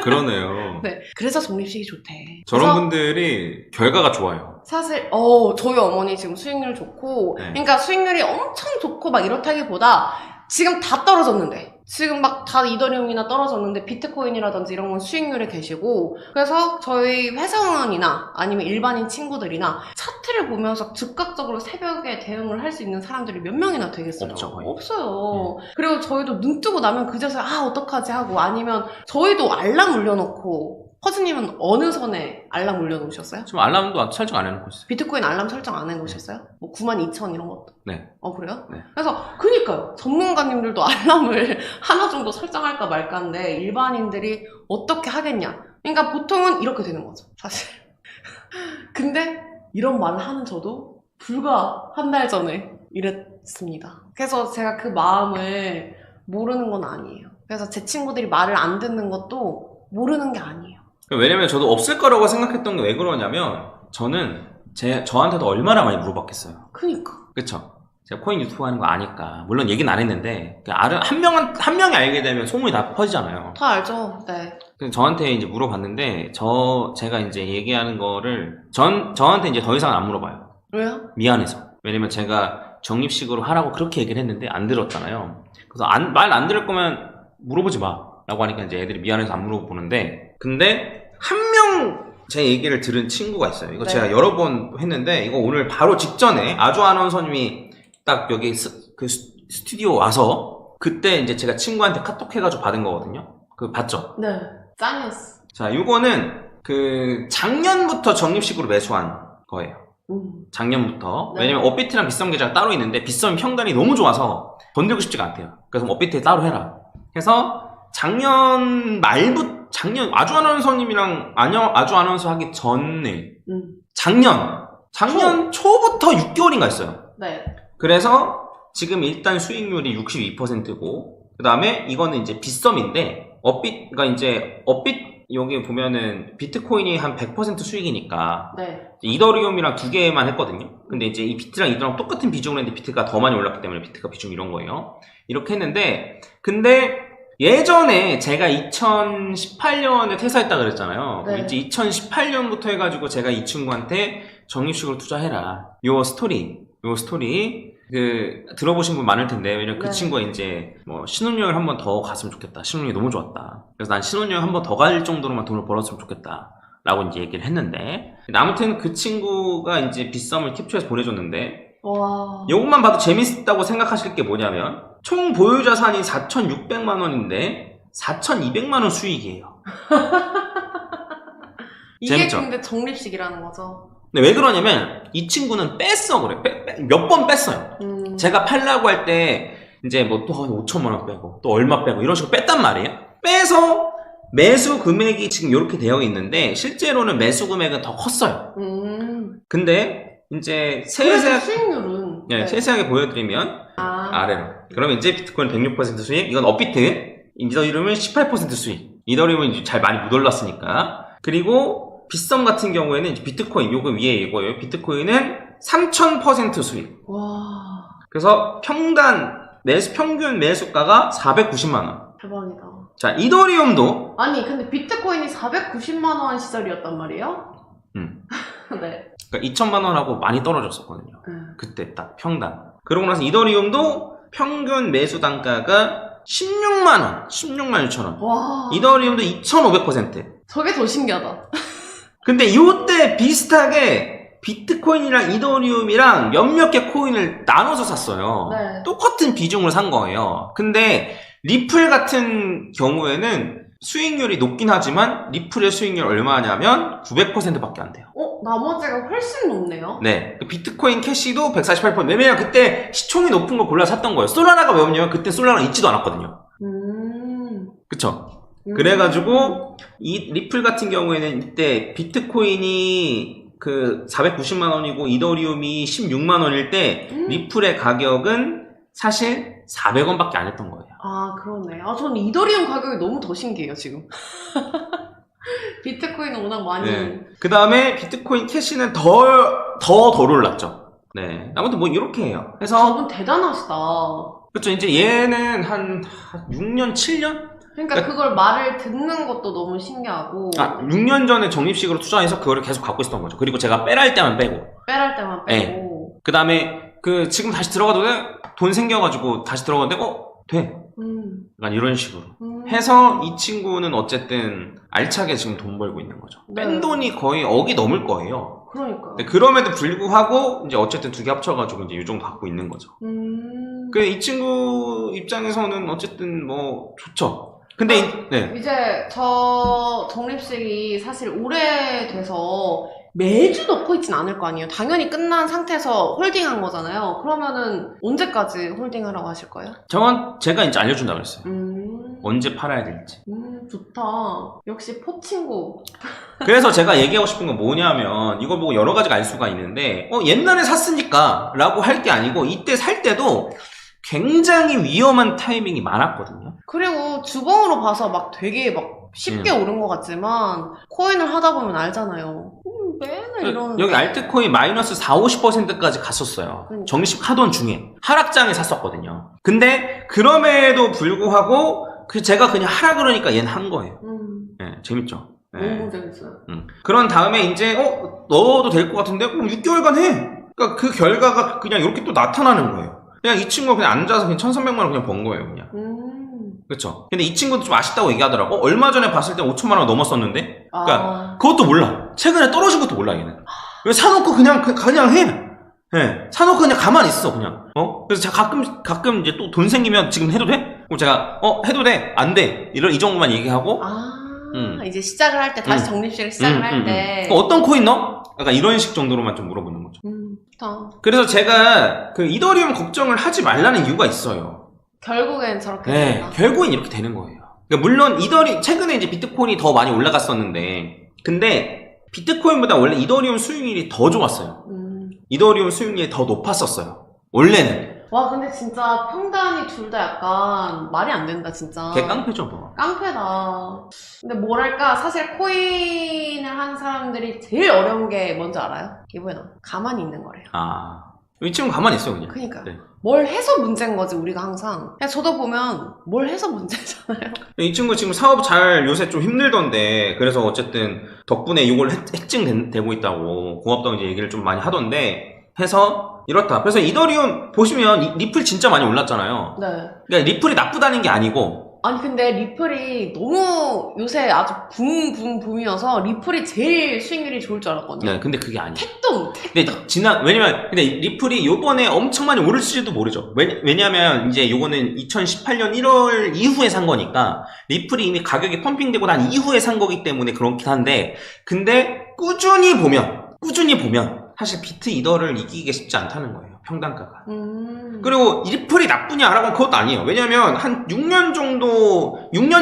그러네요. 네 그래서 적립식이 좋대. 저런 그래서 분들이 결과가 좋아요. 사실 저희 어머니 지금 수익률 좋고 네. 그러니까 수익률이 엄청 좋고 막 이렇다기보다 지금 다 떨어졌는데 지금 막 다 이더리움이나 떨어졌는데 비트코인이라든지 이런 건 수익률에 계시고 그래서 저희 회사원이나 아니면 일반인 친구들이나 차트를 보면서 즉각적으로 새벽에 대응을 할 수 있는 사람들이 몇 명이나 되겠어요? 없죠, 거의. 없어요. 그리고 저희도 눈 뜨고 나면 그제서야 어떡하지 하고 아니면 저희도 알람 울려놓고 허즈님은 어느 선에 알람 올려놓으셨어요? 지금 알람도 설정 안 해놓고 있어요. 비트코인 알람 설정 안 해놓으셨어요? 뭐 92,000 이런 것도? 네. 그래요? 네. 그래서 그니까요. 전문가님들도 알람을 하나 정도 설정할까 말까인데 일반인들이 어떻게 하겠냐. 그러니까 보통은 이렇게 되는 거죠. 사실. 근데 이런 말을 하는 저도 불과 한 달 전에 이랬습니다. 그래서 제가 그 마음을 모르는 건 아니에요. 그래서 제 친구들이 말을 안 듣는 것도 모르는 게 아니에요. 왜냐면 저도 없을 거라고 생각했던 게 왜 그러냐면 저는 저한테도 얼마나 많이 물어봤겠어요. 그니까. 그쵸? 제가 코인 유튜브 하는 거 아니까 물론 얘기는 안 했는데 한 명이 알게 되면 소문이 다 퍼지잖아요. 다 알죠. 네. 그래서 저한테 이제 물어봤는데 제가 이제 얘기하는 거를 저한테 이제 더 이상 안 물어봐요. 왜요? 미안해서. 왜냐면 제가 적립식으로 하라고 그렇게 얘기를 했는데 안 들었잖아요. 그래서 말 안 들을 거면 물어보지 마 라고 하니까 이제 애들이 미안해서 안 물어보는데 근데 한 명 제 얘기를 들은 친구가 있어요. 이거 네. 제가 여러 번 했는데 이거 오늘 바로 직전에 아주 아나운서님이 딱 여기 그 스튜디오 와서 그때 이제 제가 친구한테 카톡 해가지고 받은 거거든요. 그거 봤죠? 네. 짱이었어. 자, 이거는 그 작년부터 적립식으로 매수한 거예요. 작년부터. 네. 왜냐면 업비트랑 비썸 계좌가 따로 있는데 비썸 평단이 너무 좋아서 건들고 싶지가 않대요. 그래서 업비트에 따로 해라. 해서 작년 아주 아나운서님이랑 아주 아나운서 하기 전에 작년 초부터 6개월인가 했어요. 네. 그래서 지금 일단 수익률이 62%고 그 다음에 이거는 이제 빗썸인데 그러니까 이제 여기 보면은 비트코인이 한 100% 수익이니까 네. 이더리움이랑 두 개만 했거든요. 근데 이제 이 비트랑 이더랑 똑같은 비중을 했는데 비트가 더 많이 올랐기 때문에 비트가 비중 이런 거예요. 이렇게 했는데 근데 예전에 제가 2018년에 퇴사했다 그랬잖아요. 네. 이제 2018년부터 해가지고 제가 이 친구한테 적립식으로 투자해라. 요 스토리 들어보신 분 많을 텐데 왜냐면 그 네. 친구가 이제 뭐 신혼여행을 한 번 더 갔으면 좋겠다. 신혼여행 너무 좋았다. 그래서 난 신혼여행 한 번 더 갈 정도로만 돈을 벌었으면 좋겠다. 라고 이제 얘기를 했는데 아무튼 그 친구가 이제 빗썸을 캡처해서 보내줬는데 와. 이것만 봐도 재밌다고 생각하실 게 뭐냐면 총 보유 자산이 4,600만 원인데 4,200만 원 수익이에요. 이게 재밌죠? 근데 적립식이라는 거죠. 근데 왜 그러냐면 이 친구는 뺐어 그래. 몇 번 뺐어요. 제가 팔라고 할 때 이제 뭐 또 5천만 원 빼고 또 얼마 빼고 이런 식으로 뺐단 말이에요. 빼서 매수 금액이 지금 이렇게 되어 있는데 실제로는 매수 금액은 더 컸어요. 근데 이제 그래서 수익률은 세세하게 보여드리면 아래로. 그러면 이제 비트코인 106% 수익, 이건 업비트, 이더리움은 18% 수익. 이더리움은 이제 잘 많이 못 올랐으니까. 그리고 빗썸 같은 경우에는 이제 비트코인, 요거 위에 이거예요. 비트코인은 3000% 수익. 와. 그래서 평균 매수가가 490만원. 대박이다. 자, 이더리움도. 아니, 근데 비트코인이 490만원 시절이었단 말이에요? 네. 그러니까 2천만원하고 많이 떨어졌었거든요. 그때 딱 평단. 그러고 나서 이더리움도 평균 매수 단가가 16만원, 16만 6천원. 와. 이더리움도 2,500%. 저게 더 신기하다. 근데 요때 비슷하게 비트코인이랑 이더리움이랑 몇몇 개 코인을 나눠서 샀어요. 네. 똑같은 비중을 산 거예요. 근데 리플 같은 경우에는 수익률이 높긴 하지만 리플의 수익률 얼마냐면 900%밖에 안 돼요. 나머지가 훨씬 높네요. 네. 비트코인 캐시도 148%. 왜냐면 그때 시총이 높은 거 골라 샀던 거예요. 솔라나가 왜 없냐면 그때 솔라나 있지도 않았거든요. 그쵸? 그래가지고 이 리플 같은 경우에는 이때 비트코인이 그 490만 원이고 이더리움이 16만 원일 때 리플의 가격은 사실 400원밖에 안 했던 거예요. 아, 그러네. 저는 이더리움 가격이 너무 더 신기해요, 지금. 비트코인은 워낙 많이. 네. 그 다음에 비트코인 캐시는 덜 올랐죠. 네. 아무튼 뭐 이렇게 해요. 그래서. 저분 대단하시다. 그렇죠. 이제 얘는 한 6년, 7년? 그러니까 그걸 말을 듣는 것도 너무 신기하고. 6년 전에 적립식으로 투자해서 그거를 계속 갖고 있었던 거죠. 그리고 제가 빼랄 때만 빼고. 빼랄 때만 빼고. 네. 그 다음에 지금 다시 들어가도 돼? 돈 생겨가지고 다시 들어가도 돼? 돼. 약간 이런 식으로. 해서 이 친구는 어쨌든 알차게 지금 돈 벌고 있는 거죠. 네. 뺀 돈이 거의 억이 넘을 거예요. 그러니까. 그럼에도 불구하고 이제 어쨌든 두 개 합쳐가지고 이제 이 정도 갖고 있는 거죠. 이 친구 입장에서는 어쨌든 뭐 좋죠. 근데 네. 이제 저 적립식이 사실 오래돼서 매주 넣고 있진 않을 거 아니에요. 당연히 끝난 상태에서 홀딩한 거잖아요. 그러면은 언제까지 홀딩하라고 하실 거예요? 제가 이제 알려준다고 그랬어요. 언제 팔아야 될지. 좋다. 역시 포친구. 그래서 제가 얘기하고 싶은 건 뭐냐면 이걸 보고 여러 가지가 알 수가 있는데 옛날에 샀으니까 라고 할 게 아니고 이때 살 때도 굉장히 위험한 타이밍이 많았거든요. 그리고 주봉으로 봐서 막 되게 막 쉽게 오른 것 같지만 코인을 하다 보면 알잖아요. 맨날 이런. 여기 알트코인 마이너스 40~50%까지 갔었어요. 그러니까. 적립식 하던 중에 하락장에 샀었거든요. 근데 그럼에도 불구하고 제가 그냥 하라 그러니까 얘는 한 거예요. 네, 재밌죠. 네. 너무 재밌어요. 그런 다음에 이제 넣어도 될 것 같은데 6개월간 해. 그러니까 그 결과가 그냥 이렇게 또 나타나는 거예요. 그냥 이 친구가 그냥 앉아서 그냥 1,300만 원 그냥 번 거예요, 그냥. 그쵸. 근데 이 친구도 좀 아쉽다고 얘기하더라고. 얼마 전에 봤을 때 5천만 원 넘었었는데. 그러니까 그것도 몰라. 최근에 떨어진 것도 몰라, 얘는. 왜 사놓고 그냥 해. 네. 사놓고 그냥 가만히 있어, 그냥. 그래서 제가 가끔 이제 또 돈 생기면 지금 해도 돼? 그럼 제가, 해도 돼? 안 돼? 이 정도만 얘기하고. 이제 시작을 할 때, 다시 적립식을 시작을 할 때. 어떤 코인 넣어? 약간 이런 식 정도로만 좀 물어보는 거죠. 좋다. 그래서 제가 그 이더리움 걱정을 하지 말라는 이유가 있어요. 결국엔 저렇게 네, 된다. 결국엔 이렇게 되는 거예요. 그러니까 물론 최근에 이제 비트코인이 더 많이 올라갔었는데, 근데 비트코인보다 원래 이더리움 수익률이 더 좋았어요. 이더리움 수익률이 더 높았었어요. 원래는. 와, 근데 진짜 평단이 둘 다 약간 말이 안 된다, 진짜. 걔 깡패죠, 뭐. 깡패다. 근데 뭐랄까, 사실 코인을 하는 사람들이 제일 어려운 게 뭔지 알아요? 이번에 가만히 있는 거래요. 이 친구 가만히 있어, 그냥. 그니까요. 네. 뭘 해서 문제인 거지, 우리가 항상. 그냥 저도 보면 뭘 해서 문제잖아요. 이 친구 지금 사업 요새 좀 힘들던데, 그래서 어쨌든 덕분에 이걸 해증되고 있다고 고맙다고 이제 얘기를 좀 많이 하던데, 해서 이렇다. 그래서 이더리움 보시면 리플 진짜 많이 올랐잖아요. 네. 그러니까 리플이 나쁘다는 게 아니고, 아니 근데 리플이 너무 요새 아주 붐이어서 리플이 제일 수익률이 좋을 줄 알았거든요. 네, 근데 그게 아니에요. 택도. 근데 왜냐면 근데 리플이 요번에 엄청 많이 오를지도 모르죠. 왜냐면 이제 요거는 2018년 1월 이후에 산 거니까 리플이 이미 가격이 펌핑되고 난 이후에 산 거기 때문에 그렇긴 한데, 근데 꾸준히 보면 사실 비트 이더를 이기기가 쉽지 않다는 거예요. 평단가가. 그리고 리플이 나쁘냐라고 그것도 아니에요. 왜냐면 한 6년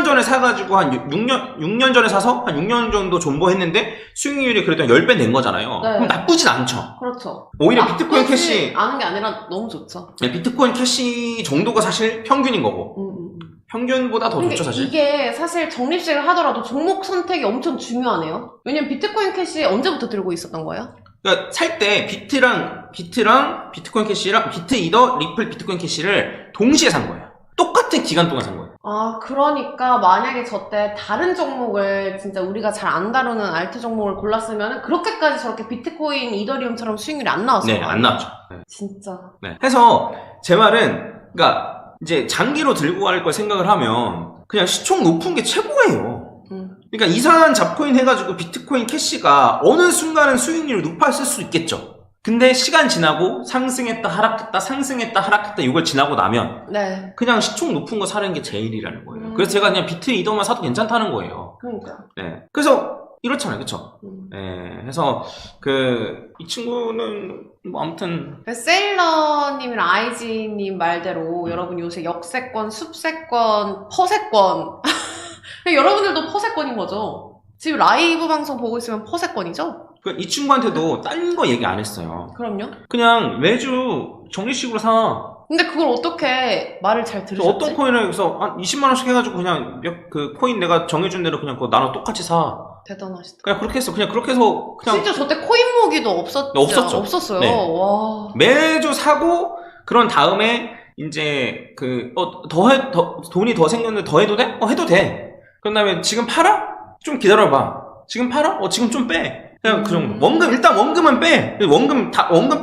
전에 사가지고 한 6년 전에 사서 한 6년 정도 존버했는데 수익률이 그래도 한 10배 된 거잖아요. 네. 그럼 나쁘진 않죠. 그렇죠. 오히려 비트코인 캐시. 아는 게 아니라 너무 좋죠. 네, 비트코인 캐시 정도가 사실 평균인 거고. 평균보다 더 좋죠, 사실. 이게 사실 적립식을 하더라도 종목 선택이 엄청 중요하네요. 왜냐면 비트코인 캐시 언제부터 들고 있었던 거예요? 그러니까 살 때 비트랑 비트코인 캐시랑 비트 이더 리플 비트코인 캐시를 동시에 산 거예요. 똑같은 기간 동안 산 거예요. 그러니까 만약에 저 때 다른 종목을 진짜 우리가 잘 안 다루는 알트 종목을 골랐으면 그렇게까지 저렇게 비트코인 이더리움처럼 수익률이 안 나왔어요. 네, 안 나왔죠. 네. 진짜. 네. 해서 제 말은 그러니까 이제 장기로 들고 갈 걸 생각을 하면 그냥 시총 높은 게 최고예요. 그러니까 이상한 잡코인 해가지고 비트코인 캐시가 어느 순간은 수익률이 높았을 수 있겠죠. 근데 시간 지나고 상승했다 하락했다 상승했다 하락했다 이걸 지나고 나면 네. 그냥 시총 높은 거 사는 게 제일이라는 거예요. 그래서 제가 그냥 비트 이더만 사도 괜찮다는 거예요. 그러니까. 네. 그래서 이렇잖아요, 그쵸? 네. 해서 이 친구는 뭐 아무튼 세일러님이랑 아이지님 말대로 여러분 요새 역세권, 숲세권, 퍼세권 여러분들도 퍼세권인 거죠? 지금 라이브 방송 보고 있으면 퍼세권이죠? 이 친구한테도 딴 거 얘기 안 했어요. 그럼요. 그냥 매주 적립식으로 사. 근데 그걸 어떻게 말을 잘 들으셨지? 어떤 코인을 여기서 한 20만원씩 해가지고 그냥 그 코인 내가 정해준 대로 그냥 그거 나눠 똑같이 사. 대단하시다. 그냥 그렇게 했어. 그냥 그렇게 해서 그냥. 진짜 저때 코인 모기도 없었죠? 없었죠. 없었어요. 네. 와. 매주 사고 그런 다음에 이제 돈이 더 생겼는데 더 해도 돼? 해도 돼. 그런 다음에 지금 팔아? 좀 기다려봐. 지금 팔아? 지금 좀 빼. 그냥 그 정도. 일단 원금은 빼. 원금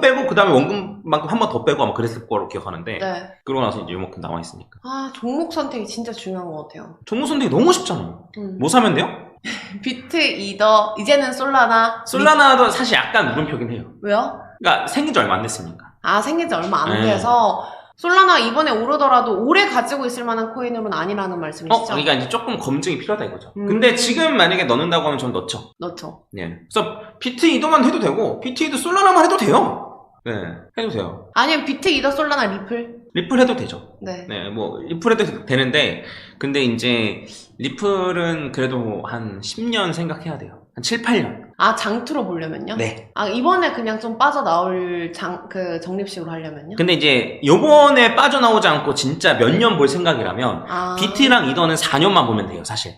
빼고, 그 다음에 원금만큼 한 번 더 빼고 아마 그랬을 거로 기억하는데. 네. 그러고 나서 이제 요만큼 나와있으니까. 종목 선택이 진짜 중요한 것 같아요. 종목 선택이 너무 쉽잖아요. 뭐 사면 돼요? 비트, 이더, 이제는 솔라나. 솔라나도 사실 약간 물음표긴 해요. 왜요? 그러니까 생긴 지 얼마 안 됐으니까. 생긴 지 얼마 안 네. 돼서 솔라나 이번에 오르더라도 오래 가지고 있을 만한 코인으로는 아니라는 말씀이시죠? 그러니까 이제 조금 검증이 필요하다 이거죠. 근데 지금 만약에 넣는다고 하면 전 넣죠. 넣죠. 네. 그래서 비트 이더만 해도 되고, 비트 이더 솔라나만 해도 돼요. 네. 해도 돼요. 아니면 비트, 이더, 솔라나, 리플? 리플 해도 되죠. 네. 네, 뭐, 리플 해도 되는데, 근데 이제, 리플은 그래도 한 10년 생각해야 돼요. 한 7, 8년. 장투로 보려면요? 네. 이번에 그냥 좀 빠져나올 적립식으로 하려면요? 근데 이제, 요번에 빠져나오지 않고 진짜 몇 년 볼 생각이라면, 비트랑 이더는 4년만 보면 돼요, 사실.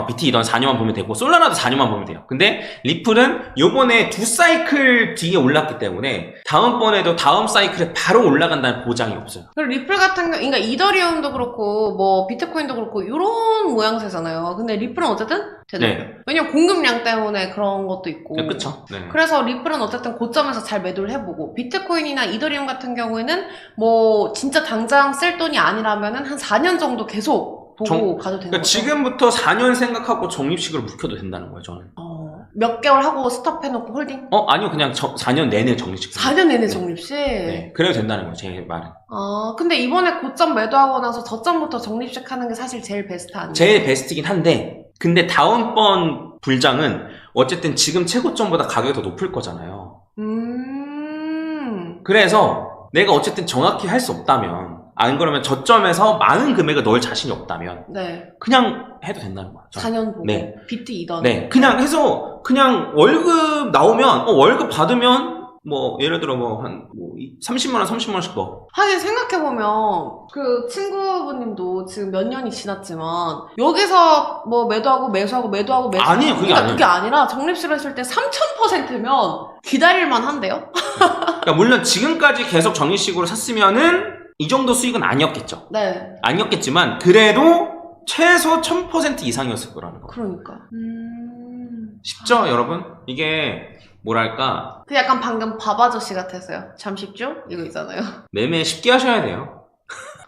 비트 이더는 4년만 보면 되고, 솔라나도 4년만 보면 돼요. 근데, 리플은 요번에 2사이클 뒤에 올랐기 때문에, 다음번에도 다음 사이클에 바로 올라간다는 보장이 없어요. 그리고 리플 같은 경우, 그러니까 이더리움도 그렇고, 뭐, 비트코인도 그렇고, 이런 모양새잖아요. 근데 리플은 어쨌든 되더라고요. 네. 왜냐면 공급량 때문에 그런 것도 있고. 네, 그쵸. 네. 그래서 리플은 어쨌든 고점에서 잘 매도를 해보고, 비트코인이나 이더리움 같은 경우에는 뭐, 진짜 당장 쓸 돈이 아니라면은 한 4년 정도 계속 보고 가도 되는 그러니까 거죠. 지금부터 4년 생각하고 적립식으로 묵혀도 된다는 거예요, 저는. 몇 개월 하고 스톱해놓고 홀딩? 아니요, 그냥 4년 내내 적립식. 4년 내내 적립식? 네, 그래도 된다는 거예요, 제 말은. 근데 이번에 고점 매도하고 나서 저점부터 적립식 하는 게 사실 제일 베스트 아니에요? 제일 베스트긴 한데, 근데 다음번 불장은 어쨌든 지금 최고점보다 가격이 더 높을 거잖아요. 그래서 내가 어쨌든 정확히 할 수 없다면, 안 그러면 저점에서 많은 금액을 넣을 자신이 없다면, 네. 그냥 해도 된다는 거야. 4년 보고. 네. 비트 2던. 네. 그냥 해서, 그냥 월급 나오면, 월급 받으면, 뭐, 예를 들어 한 30만원, 30만원씩 넣어. 하긴 생각해보면, 그 친구분님도 지금 몇 년이 지났지만, 여기서 뭐 매도하고 매수하고 매도하고 매수하고. 아니에요, 그게 그러니까 아니에요. 그게 아니라 적립식을 했을 때 3000%면 기다릴만 한데요? 그러니까 물론 지금까지 계속 적립식으로 샀으면은, 이 정도 수익은 아니었겠죠. 네. 아니었겠지만, 그래도 최소 1000% 이상이었을 거라는 거. 그러니까. 쉽죠, 여러분? 이게, 뭐랄까. 그 약간 방금 밥 아저씨 같았어요. 잠십죠? 이거 있잖아요. 매매 쉽게 하셔야 돼요.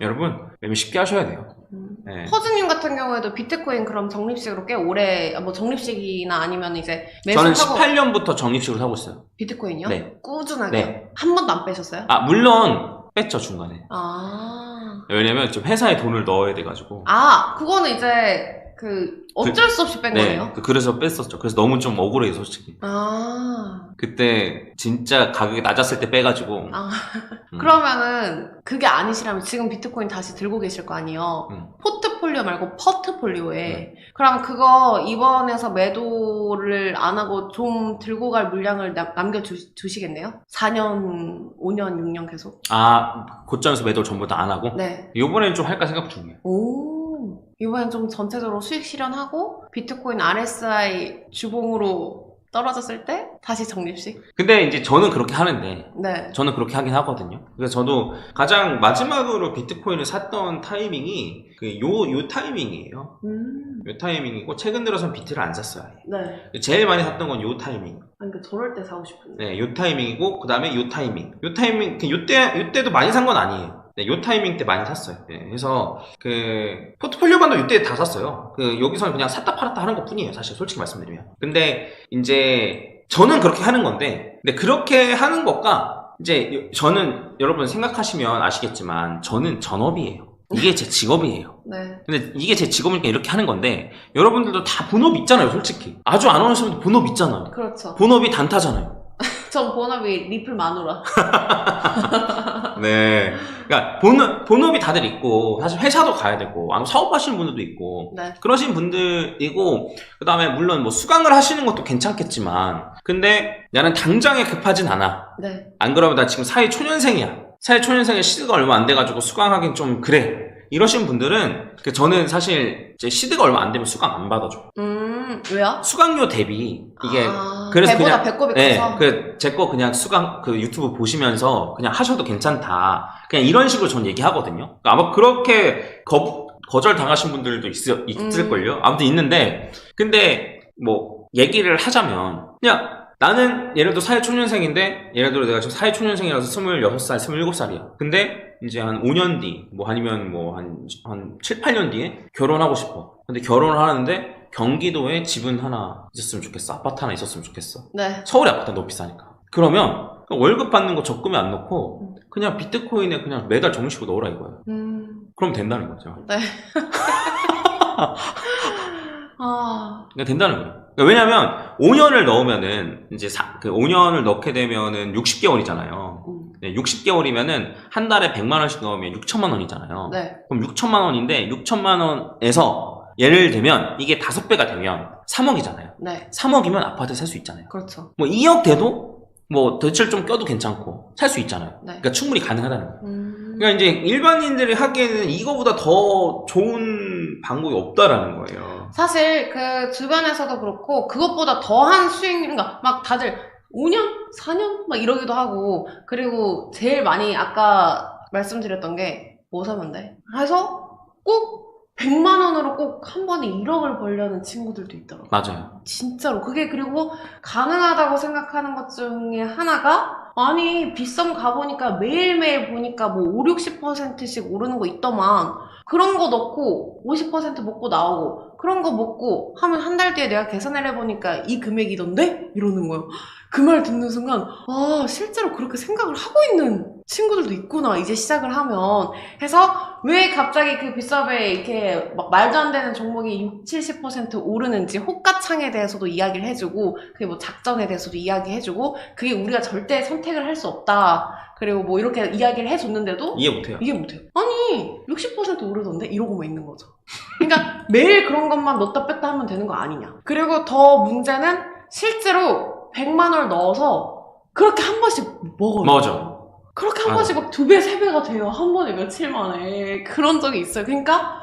여러분, 매매 쉽게 하셔야 돼요. 네. 퍼즈님 같은 경우에도 비트코인 그럼 적립식으로 꽤 오래, 뭐 적립식이나 아니면 이제 저는 매수하고 18년부터 적립식으로 사고 있어요. 비트코인이요? 네. 꾸준하게? 네. 한 번도 안 빼셨어요? 물론 뺐죠, 중간에. 왜냐면 좀 회사에 돈을 넣어야 돼가지고. 그거는 이제 어쩔 수 없이 뺀 거네요? 그래서 뺐었죠. 그래서 너무 좀 억울해요, 솔직히. 그때 진짜 가격이 낮았을 때 빼가지고. 그러면은 그게 아니시라면 지금 비트코인 다시 들고 계실 거 아니에요? 포트폴리오 말고 퍼트폴리오에. 그럼 그거 이번에서 매도를 안 하고 좀 들고 갈 물량을 남겨주시겠네요? 4년, 5년, 6년 계속? 고점에서 매도를 전부 다 안 하고? 네. 요번엔 좀 할까 생각 중이에요. 이번엔 좀 전체적으로 수익 실현하고 비트코인 RSI 주봉으로 떨어졌을 때 다시 적립식? 근데 이제 저는 그렇게 하는데 네. 저는 그렇게 하긴 하거든요. 그래서 저도 가장 마지막으로 비트코인을 샀던 타이밍이 요 타이밍이에요. 요 타이밍이고 최근 들어서는 비트를 안 샀어요. 네. 제일 많이 샀던 건 요 타이밍. 그러니까 저럴 때 사고 싶은데. 네, 요 타이밍이고 그 다음에 요 타이밍. 요때도 많이 산 건 아니에요. 네, 요 타이밍 때 많이 샀어요. 네, 그래서 포트폴리오반도 이때 다 샀어요. 여기서는 그냥 샀다 팔았다 하는 것 뿐이에요. 사실 솔직히 말씀드리면. 근데 이제 저는 그렇게 하는 건데, 근데 그렇게 하는 것과 이제 저는 여러분 생각하시면 아시겠지만 저는 전업이에요. 이게 제 직업이에요. 네. 근데 이게 제 직업이니까 이렇게 하는 건데 여러분들도 다 본업 있잖아요, 솔직히. 아주 안 오는 분도 본업 있잖아요. 그렇죠. 본업이 단타잖아요. 전 본업이 리플 마누라. 네. 그러니까 본업이 다들 있고 사실 회사도 가야 되고 아니면 사업하시는 분들도 있고 네. 그러신 분들이고 그다음에 물론 뭐 수강을 하시는 것도 괜찮겠지만 근데 나는 당장에 급하진 않아. 네. 안 그러면 나 지금 사회 초년생이야. 사회 초년생에 시드가 얼마 안 돼가지고 수강하긴 좀 그래. 이러신 분들은 저는 사실 이제 시드가 얼마 안 되면 수강 안 받아줘. 왜요? 수강료 대비 이게 그래서 그래서 배보다 그냥 배꼽이 네, 커서. 제 거 그냥 수강 그 유튜브 보시면서 그냥 하셔도 괜찮다. 그냥 이런 식으로 전 얘기하거든요. 그러니까 아마 그렇게 거절 당하신 분들도 있을걸요. 아무튼 있는데 근데 뭐 얘기를 하자면 그냥 나는 예를 들어 사회초년생인데 예를 들어 내가 지금 사회초년생이라서 26살, 27살이야. 근데 이제 한 5년 뒤, 뭐 아니면 뭐 한 7, 8년 뒤에 결혼하고 싶어. 근데 결혼을 하는데 경기도에 집은 하나 있었으면 좋겠어. 아파트 하나 있었으면 좋겠어. 네. 서울에 아파트가 너무 비싸니까. 그러면 월급 받는 거 적금에 안 넣고 그냥 비트코인에 그냥 매달 정식으로 넣으라 이거예요. 그럼 된다는 거죠. 네. 그러니까 된다는 거예요. 그러니까 왜냐면 5년을 넣으면은 이제 그 5년을 넣게 되면은 60개월이잖아요. 네, 60개월이면은 한 달에 100만 원씩 넣으면 6천만 원이잖아요. 네. 그럼 6천만 원인데 6천만 원에서 예를 들면 이게 5배가 되면 3억이잖아요. 네. 3억이면 아파트 살 수 있잖아요. 그렇죠. 뭐 2억 돼도 뭐 대출 좀 껴도 괜찮고 살 수 있잖아요. 네. 그러니까 충분히 가능하다는 거예요. 그러니까 이제 일반인들이 하기에는 이거보다 더 좋은 방법이 없다라는 거예요. 사실 그 주변에서도 그렇고 그것보다 더한 수익, 그러니까 막 다들 5년? 4년? 막 이러기도 하고 그리고 제일 많이 아까 말씀드렸던 게 뭐 사면 돼? 해서 꼭 100만 원으로 꼭 한 번에 1억을 벌려는 친구들도 있더라고요. 맞아요. 진짜로. 그게 그리고 가능하다고 생각하는 것 중에 하나가 아니 비썸 가보니까 매일매일 보니까 뭐 5, 60%씩 오르는 거 있더만 그런 거 넣고 50% 먹고 나오고 그런 거 먹고 하면 한 달 뒤에 내가 계산을 해보니까 이 금액이던데? 이러는 거예요. 그 말 듣는 순간 아 실제로 그렇게 생각을 하고 있는 친구들도 있구나 이제 시작을 하면 해서 왜 갑자기 그 빗썸에 이렇게 막 말도 안 되는 종목이 60, 70% 오르는지 호가창에 대해서도 이야기를 해주고 그게 뭐 작전에 대해서도 이야기해주고 그게 우리가 절대 선택을 할 수 없다 그리고 뭐 이렇게 이야기를 해줬는데도 이해 못해요. 아니 60% 오르던데? 이러고만 있는 거죠. 그러니까 매일 그런 것만 넣었다 뺐다 하면 되는 거 아니냐. 그리고 더 문제는 실제로 100만 원을 넣어서 그렇게 한 번씩 먹어요. 맞아. 그렇게 한 맞아. 번씩 막 2배, 3배가 돼요. 한 번에 며칠 만에. 그런 적이 있어요. 그러니까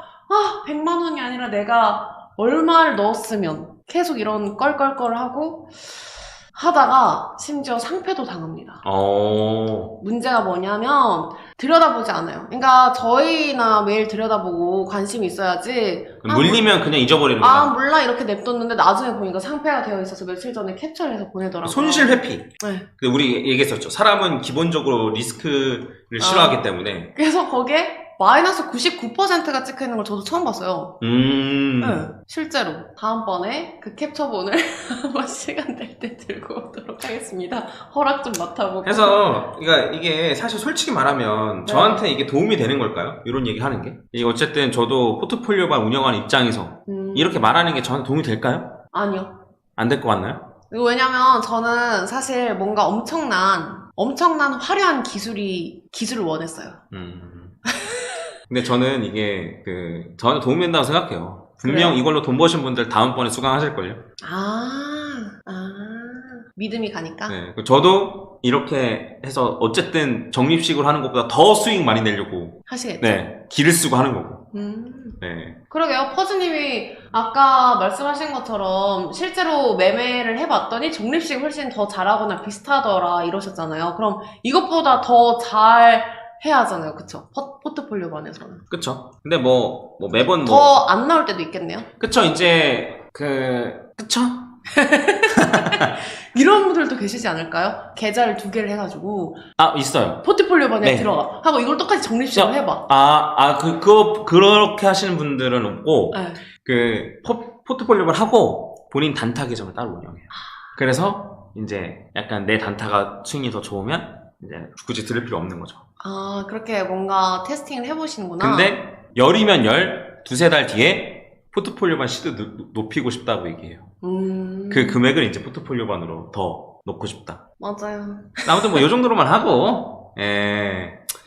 100만 원이 아니라 내가 얼마를 넣었으면 계속 이런 껄껄껄 하고 하다가 심지어 상패도 당합니다. 문제가 뭐냐면 들여다보지 않아요. 그러니까 저희나 매일 들여다보고 관심이 있어야지 물리면 그냥 잊어버리는 아 거야. 몰라 이렇게 냅뒀는데 나중에 보니까 상패가 되어 있어서 며칠 전에 캡처를 해서 보내더라고요. 손실 회피. 네. 근데 우리 얘기했었죠. 사람은 기본적으로 리스크를 싫어하기 때문에. 그래서 거기에 마이너스 99%가 찍혀있는 걸 저도 처음 봤어요. 네, 실제로 다음번에 그 캡처본을 한번 시간 될 때 들고 오도록 하겠습니다. 허락 좀 맡아보고. 그래서 이게 사실 솔직히 말하면 네. 저한테 이게 도움이 되는 걸까요? 이런 얘기 하는 게? 이게 어쨌든 저도 포트폴리오만 운영하는 입장에서 이렇게 말하는 게 저한테 도움이 될까요? 아니요. 안 될 것 같나요? 왜냐면 저는 사실 뭔가 엄청난 화려한 기술을 원했어요. 근데 저는 이게 저한테 도움이 된다고 생각해요. 분명 그래요? 이걸로 돈 버신 분들 다음번에 수강하실걸요? 믿음이 가니까. 네. 저도 이렇게 해서 어쨌든 적립식으로 하는 것보다 더 수익 많이 내려고. 하시겠죠? 네. 기를 쓰고 하는 거고. 네. 그러게요. 퍼즈님이 아까 말씀하신 것처럼 실제로 매매를 해봤더니 적립식 훨씬 더 잘하거나 비슷하더라 이러셨잖아요. 그럼 이것보다 더 잘 해야 하잖아요. 그쵸? 포트폴리오 반에서는. 그쵸. 근데 매번 더 안 나올 때도 있겠네요. 그쵸. 이제 그쵸? 이런 분들도 계시지 않을까요? 계좌를 2개를 해가지고 있어요. 포트폴리오 반에 네. 들어가 하고 이걸 똑같이 적립식으로 해봐. 그렇게 하시는 분들은 없고 네. 포트폴리오를 하고 본인 단타 계정을 따로 운영해요. 그래서 이제 약간 내 단타가 수익이 더 좋으면 이제 굳이 들을 필요 없는 거죠. 아, 그렇게 뭔가 테스팅을 해보시는구나. 근데 열이면 열, 두세 달 뒤에 포트폴리오반 시드 높이고 싶다고 얘기해요. 그 금액을 이제 포트폴리오반으로 더 놓고 싶다. 맞아요. 아무튼 뭐 요 정도로만 하고, 예.